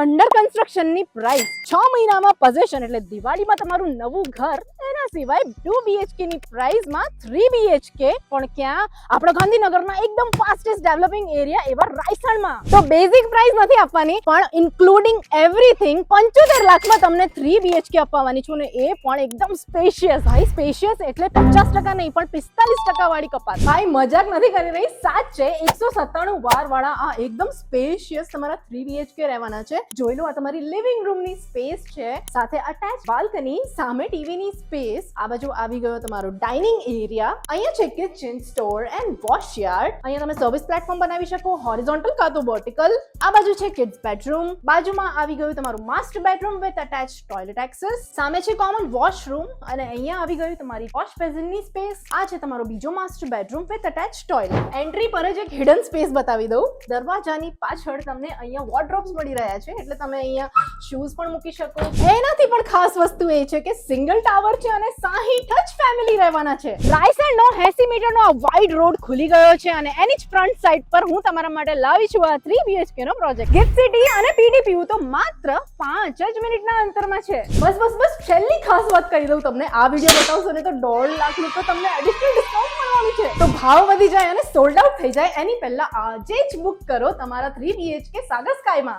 Under construction ની price 6 મહિનામાં possession એટલે દિવાળીમાં તમારું નવું ઘર, એના સિવાય 2 BHK ની પ્રાઇસ માં 3 BHK પણ ક્યાં? આપણા ગાંધીનગરના એકદમ ફાસ્ટેસ્ટ ડેવલપિંગ એરિયા એવા રાયસણમાં. તો બેઝિક પ્રાઇસ નથી આપવાની, પણ ઇન્ક્લુડિંગ એવરીથિંગ 75 લાખમાં તમને 3 BHK આપવાની છું, ને એ પણ એકદમ સ્પેશિયસ. ભાઈ સ્પેશિયસ એટલે 50% નહીં પણ 45% વાળી કપાત. ભાઈ મજાક નથી કરી રહી, સાચે 197 વાર વાળા આ એકદમ સ્પેશિયસ તમારા 3 BHK રહેવાના છે. જોઈ લો, આ તમારી લિવિંગ રૂમ ની સ્પેસ છે, સાથે અટેચ બાલ્કની, સામે ટીવી ની સ્પેસ. આ બાજુ આવી ગયો તમારો ડાઇનિંગ એરિયા. અહીંયા છે kitchen, store and wash yard. અહીંયા તમે સર્વિસ પ્લેટફોર્મ બનાવી શકો, હોરિઝોન્ટલ કાં તો વર્ટિકલ. આ બાજુ છે કિડ્સ બેડરૂમ. બાજુમાં આવી ગયું તમારું master bedroom with attach toilet access. સામે છે કોમન વોશરૂમ, અને અહીંયા આવી ગયું તમારી વોશ બેસિન ની સ્પેસ. આ છે તમારો બીજો master bedroom with attach toilet. Entry પર જ એક હિડન સ્પેસ બતાવી દઉં. દરવાજાની પાછળ તમને અહીંયા વોર્ડરોબ્સ મળી રહ્યા છે, એટલે તમે અહીંયા શૂઝ પણ મૂકી શકો. એનાથી પણ ખાસ વસ્તુ એ છે કે સિંગલ ટાવર છે અને 60 જ ફેમિલી રહેવાના છે. રાયસણનો 80 મીટરનો આ વાઇડ રોડ ખુલી ગયો છે, અને એની જ ફ્રન્ટ સાઈડ પર હું તમારા માટે લાવી છું આ 3 BHK નો પ્રોજેક્ટ. ગિફ્ટ સિટી અને PDPU તો માત્ર 5 જ મિનિટના અંતરમાં છે. બસ છેલ્લી ખાસ વાત કહી દઉં તમને, આ વિડીયો બતાવશો ને તો 1.5 લાખ તો તમને એડિશનલ ડિસ્કાઉન્ટ મળવાનું છે. તો ભાવ વધી જાય અને સોલ્ડ આઉટ થઈ જાય એની પહેલા આજે જ બુક કરો તમારા 3 BHK સાગર સ્કાયમાં.